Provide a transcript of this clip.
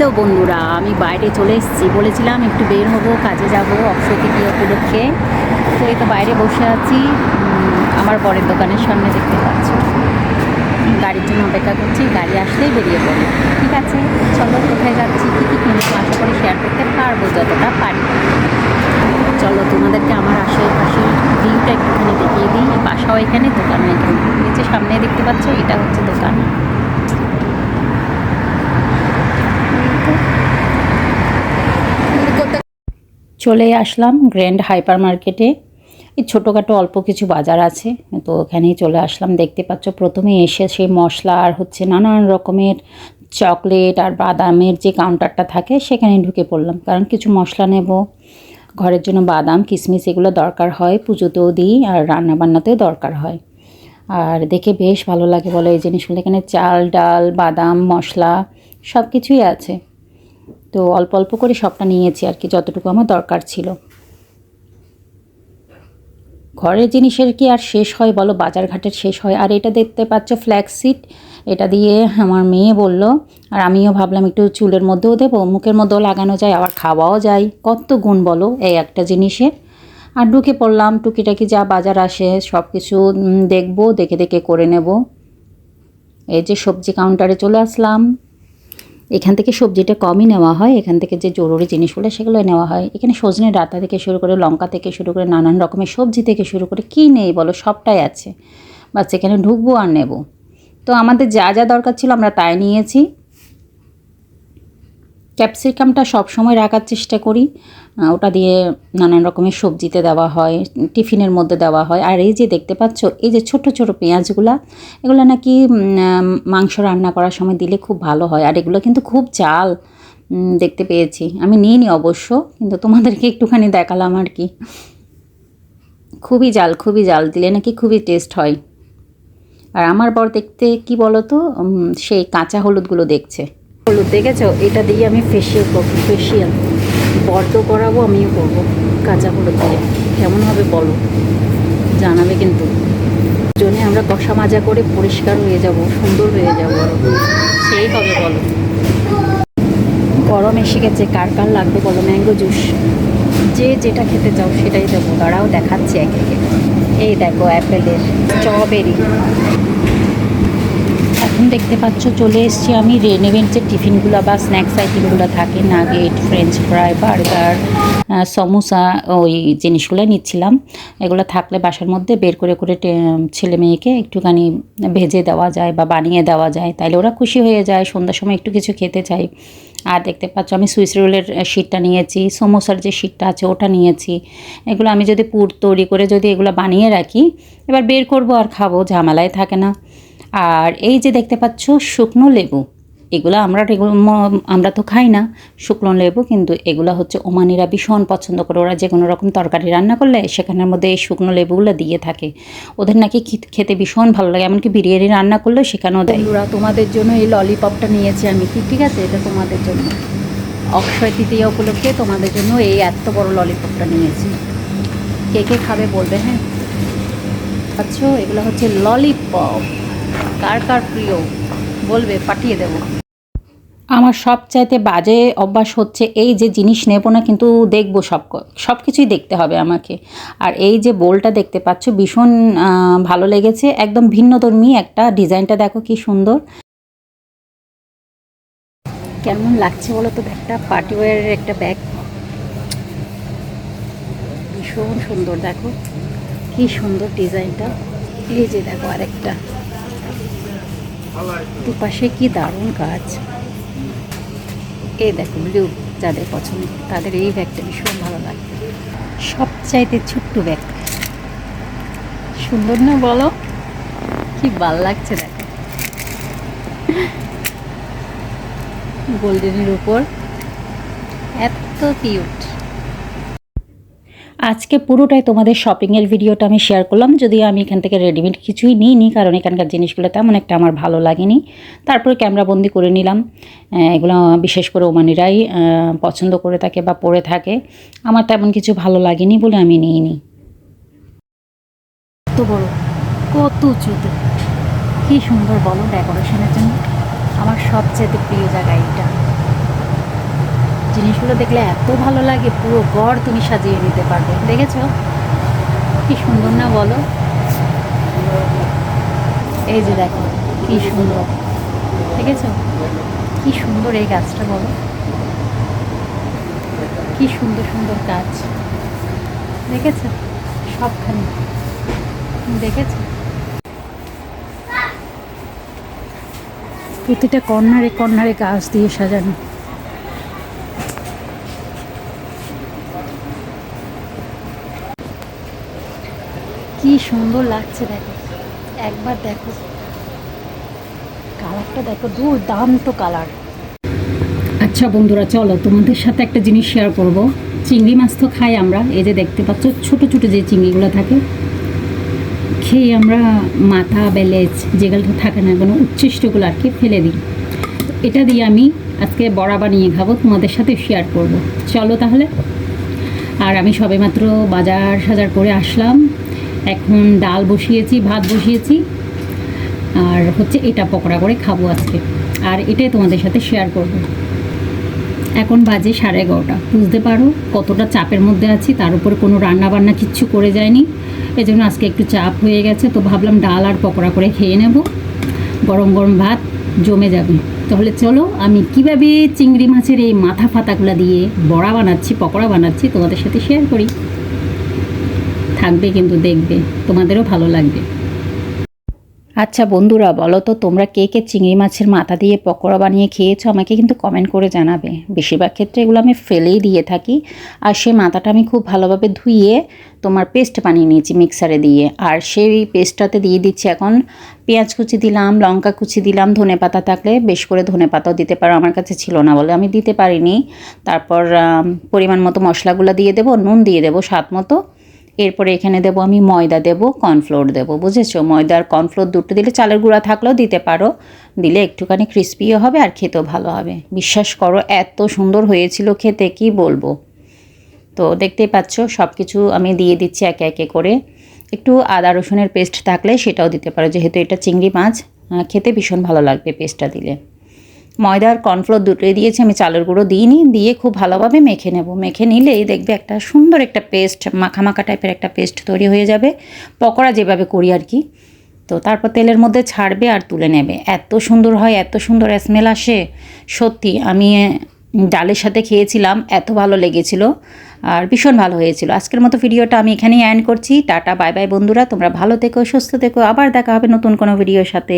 Hello বন্ধুরা, আমি বাইরে চলে এসেছি। বলেছিলাম একটু বের হব, কাজে যাব অক্ষয় তৃতীয়া উপলক্ষে। তো এই তো বাইরে বসে আছি, আমার বরের দোকানের সামনে দেখতে পাচ্ছ। গাড়ির জন্য অপেক্ষা করছি, গাড়ি আসলেই বেরিয়ে পড়ে। ঠিক আছে, চলো কোথায় যাচ্ছি, কী কী কিনবো আশা করি শেয়ার করতে পারবো যতটা পারি। চলো তোমাদেরকে আমার আশেপাশের ভিউটা একটুখানি দেখিয়ে দিই। বাসাও এখানে, দোকানও এখানে। নিচে সামনে দেখতে পাচ্ছ, এটা হচ্ছে দোকান। চলে আসলাম গ্র্যান্ড হাইপার মার্কেটে। এই ছোটোখাটো অল্প কিছু বাজার আছে, তো ওখানেই চলে আসলাম। দেখতে পাচ্ছ প্রথমে এসে সেই মশলা আর হচ্ছে নানান রকমের চকলেট আর বাদামের যে কাউন্টারটা থাকে সেখানে ঢুকে পড়লাম, কারণ কিছু মশলা নেব। ঘরের জন্য বাদাম কিশমিশ এগুলো দরকার হয়, পুজোতেও দিই আর রান্নাবান্নাতেও দরকার হয়। আর দেখে বেশ ভালো লাগে বলো এই জিনিসগুলো। এখানে চাল ডাল বাদাম মশলা সব কিছুই আছে। তো অল্প অল্প করে সবটা নিয়েছি আর কি, যতটুকু আমার দরকার ছিল। ঘরের জিনিসের কি আর শেষ হয় বলো, বাজারঘাটের শেষ হয়। আর এটা দেখতে পাচ্ছ ফ্ল্যাক্সিড, এটা দিয়ে আমার মেয়ে বলল, আর আমিও ভাবলাম একটু চুলের মধ্যেও দেবো, মুখের মধ্যেও লাগানো যায়, আবার খাওয়াও যায়। কত গুণ বলো এই একটা জিনিসে। আর ঢুকে পড়লাম, টুকিটাকি যা বাজার আসে সব কিছু দেখবো, দেখে দেখে করে নেব। এই যে সবজি কাউন্টারে চলে আসলাম। এখান থেকে সবজিটা কমই নেওয়া হয়, এখান থেকে যে জরুরি জিনিসগুলো সেগুলো নেওয়া হয়। এখানে সজনে ডাঁটা থেকে শুরু করে লঙ্কা থেকে শুরু করে নানান রকমের সবজি থেকে শুরু করে কী নেই বলো, সবটাই আছে। বাস এখানে ঢুকবো আর নেব। তো আমাদের যা যা দরকার ছিল আমরা তাই নিয়েছি। ক্যাপসিকামটা সবসময় রাখার চেষ্টা করি, ওটা দিয়ে নানান রকমের সবজিতে দেওয়া হয়, টিফিনের মধ্যে দেওয়া হয়। আর এই যে দেখতে পাচ্ছ এই যে ছোট ছোট পেঁয়াজগুলা, এগুলো নাকি মাংস রান্না করার সময় দিলে খুব ভালো হয়। আর এগুলো কিন্তু খুব ঝাল দেখতে পেয়েছি, আমি নিইনি অবশ্য, কিন্তু তোমাদেরকে একটুখানি দেখালাম আর কি। খুবই জাল দিলে নাকি খুবই টেস্ট হয়। আর আমার বর দেখতে কি বলো তো, সেই কাঁচা হলুদগুলো দেখছে। হলুদ দেখেছো, এটা দিয়ে আমি ফেসিয়াল করবো। বর্দ করাবো, আমিও করবো কাঁচা হলুদ দিয়ে। কেমন হবে বলো, জানাবে কিন্তু। জন্য আমরা কষা মাজা করে পরিষ্কার হয়ে যাব, সুন্দর হয়ে যাবো, আরও সেই হবে বলো। গরম এসে গেছে, কার কার লাগবে বলো ম্যাঙ্গো জুস। যে যেটা খেতে চাও সেটাই দেবো, দাঁড়াও দেখাচ্ছি একে একে। এই দেখো অ্যাপেলের, স্ট্রবেরি। এখন দেখতে পাচ্ছ চলে এসেছি আমি রেডিমেড যে টিফিনগুলো বা স্ন্যাক্স আইটেমগুলো থাকে, nugget French fry burger samosa, ওই জিনিসগুলো নিচ্ছিলাম। এগুলো থাকলে বাসার মধ্যে বের করে করে ছেলে মেয়েকে একটুখানি ভেজে দেওয়া যায় বা বানিয়ে দেওয়া যায়, তাইলে ওরা খুশি হয়ে যায়, সন্ধ্যার সময় একটু কিছু খেতে চাই। আর দেখতে পাচ্ছ আমি সুইস রোলের শিটটা নিয়েছি, সমোসার যে শিটটা আছে ওটা নিয়েছি। এগুলো আমি যদি পুর তৈরি করে যদি এগুলো বানিয়ে রাখি, এবার বের করব আর খাবো, ঝামেলায় থাকে না। আর এই যে দেখতে পাচ্ছ শুকনো লেবু, এগুলো আমরা তো খাই না শুকনো লেবু, কিন্তু এগুলো হচ্ছে ওমানিরা ভীষণ পছন্দ করে। ওরা যে কোনো রকম তরকারি রান্না করলে সেখানের মধ্যে এই শুকনো লেবুগুলো দিয়ে থাকে, ওদের নাকি খেতে ভীষণ ভালো লাগে। এমনকি বিরিয়ানি রান্না করলেও সেখানেও দেয়। ওরা তোমাদের জন্য এই ললিপপটা নিয়েছি আমি, ঠিক আছে, এটা তোমাদের জন্য অক্ষয় তৃতীয়া উপলক্ষে তোমাদের জন্য এই এত বড় ললিপপটা নিয়েছি। কে কে খাবে বলবে, হ্যাঁ। আচ্ছা, এগুলো হচ্ছে ললিপপ, কার কার প্রিয় বলবে, পাঠিয়ে দেব। আমার সবচাইতে বাজে অভ্যাস হচ্ছে এই যে জিনিস নেব না, কিন্তু দেখবো সব কিছুই দেখতে হবে আমাকে। আর এই যে বোলটা দেখতে পাচ্ছ ভীষণ ভালো লেগেছে, একদম ভিন্নধর্মী একটা ডিজাইনটা দেখো কি সুন্দর। কেমন লাগছে বলো তো ব্যাগটা, পার্টি ওয়্যারের একটা ব্যাগ, ভীষণ সুন্দর। দেখো কি সুন্দর ডিজাইনটা। এই যে দেখো আরেকটা, দুপাশে কি দারুণ কাজ। এই দেখো ব্লু, যাদের পছন্দ তাদের এই ব্যাগটা ভীষণ ভালো লাগে। সবচাইতে ছোট্ট ব্যাগ, সুন্দর না বলো, কি ভালো লাগছে দেখো, গোল্ডেনের উপর, এত কিউট। আজকে পুরোটাই তোমাদের শপিংয়ের ভিডিওটা আমি শেয়ার করলাম, যদিও আমি এখান থেকে রেডিমেড কিছুই নিইনি, কারণ এখানকার জিনিসগুলো তেমন একটা আমার ভালো লাগেনি। তারপরে ক্যামেরাবন্দি করে নিলাম। এগুলো বিশেষ করে ওমানিরাই পছন্দ করে থাকে বা পরে থাকে, আমার তেমন কিছু ভালো লাগেনি বলে আমি নিইনি। কত বড়, কত উঁচুতে, কী সুন্দর বলো ডেকোরেশনের জন্য। আমার সবচেয়ে প্রিয় জায়গা এইটা। জিনিসগুলো দেখলে এত ভালো লাগে, পুরো ঘর তুমি সাজিয়ে নিতে পারবে। দেখেছো কি সুন্দর না বলো? এই যে দেখো কি সুন্দর, দেখেছো কি সুন্দর এই গাছটা, বলো কি সুন্দর সুন্দর গাছ, দেখেছো সবখানে, দেখেছো প্রতিটা কর্নারে কর্নারে গাছ দিয়ে সাজানো। কি সুন্দর লাগছে দেখো, একবার দেখো কালারটা দেখো, দুর্দান্ত কালার। আচ্ছা বন্ধুরা, চলো তোমাদের সাথে একটা জিনিস শেয়ার করব। চিংড়ি মাছ তো খাই আমরা, এই যে দেখতে পাচ্ছ ছোট ছোট যে চিংড়িগুলো থাকে, খেয়ে আমরা মাথা বেলেজ যেগুলো থাকে না কোনো উচ্ছিষ্টগুলো আর কি ফেলে দিই। এটা দিয়ে আমি আজকে বড়া বানিয়ে খাবো, তোমাদের সাথে শেয়ার করব। চলো তাহলে। আর আমি সবেমাত্র বাজার সাজার করে আসলাম, এখন ডাল বসিয়েছি, ভাত বসিয়েছি, আর হচ্ছে এটা পকোড়া করে খাবো আজকে, আর এটাই তোমাদের সাথে শেয়ার করব। এখন বাজে 11:30, বুঝতে পারো কতটা চাপের মধ্যে আছি, তার উপরে কোনো রান্না বান্না কিচ্ছু করে যায়নি, এজন্য আজকে একটু চাপ হয়ে গেছে। তো ভাবলাম ডাল আর পকোড়া করে খেয়ে নেব, গরম গরম ভাত জমে যাবে। তাহলে চলো আমি কিভাবে চিংড়ি মাছের এই মাথা ফাতাগুলো দিয়ে বড়া বানাচ্ছি, পকোড়া বানাচ্ছি তোমাদের সাথে শেয়ার করি। থাকবে কিন্তু, দেখবে তোমাদেরও ভালো লাগবে। আচ্ছা বন্ধুরা, বলো তো তোমরা কে কে চিংড়ি মাছের মাথা দিয়ে পকোড়া বানিয়ে খেয়েছো? আমাকে কিন্তু কমেন্ট করে জানাবে। বেশিরভাগ ক্ষেত্রে এগুলো আমি ফেলেই দিয়ে থাকি। আর সেই মাথাটা আমি খুব ভালোভাবে ধুয়ে তোমার পেস্ট বানিয়ে নিয়েছি মিক্সারে দিয়ে, আর সেই পেস্টটাতে দিয়ে দিচ্ছি এখন পেঁয়াজ কুচি দিলাম, লঙ্কা কুচি দিলাম, ধনেপাতা থাকলে বেশ করে ধনেপাতাও দিতে পারো, আমার কাছে ছিল না বলে আমি দিতে পারিনি। তারপর পরিমাণ মতো মশলাগুলো দিয়ে দেবো, নুন দিয়ে দেবো স্বাদ মতো। এরপরে এখানে দেবো আমি ময়দা, দেবো কর্নফ্লোর দেবো, বুঝেছো? ময়দা আর কর্নফ্লোর দুটো দিলে, চালের গুঁড়া থাকলেও দিতে পারো, দিলে একটুখানি ক্রিস্পিও হবে আর খেতেও ভালো হবে। বিশ্বাস করো এত সুন্দর হয়েছিল খেতে, কি বলবো। তো দেখতেই পাচ্ছ সব কিছু আমি দিয়ে দিচ্ছি একে একে করে। একটু আদা রসুনের পেস্ট থাকলে সেটাও দিতে পারো, যেহেতু এটা চিংড়ি মাছ, খেতে ভীষণ ভালো লাগবে পেস্টটা দিলে। ময়দা আর কর্নফ্লোর দুটোই দিয়েছি, আমি চালের গুঁড়ো দিইনি, দিয়ে খুব ভালোভাবে মেখে নেব। মেখে নিলেই দেখবে একটা সুন্দর একটা পেস্ট, মাখা মাখা টাইপের একটা পেস্ট তৈরি হয়ে যাবে, পকোড়া যেভাবে করি আর কি। তো তারপর তেলের মধ্যে ছাড়বে আর তুলে নেবে, এত সুন্দর হয়, এত সুন্দর স্মেল আসে। সত্যি আমি ডালের সাথে খেয়েছিলাম, এত ভালো লেগেছিল আর ভীষণ ভালো হয়েছিল। আজকের মতো ভিডিওটা আমি এখানেই এন্ড করছি। টাটা বাই বাই বন্ধুরা, তোমরা ভালো থেকো, সুস্থ থেকো, আবার দেখা হবে নতুন কোনো ভিডিওর সাথে।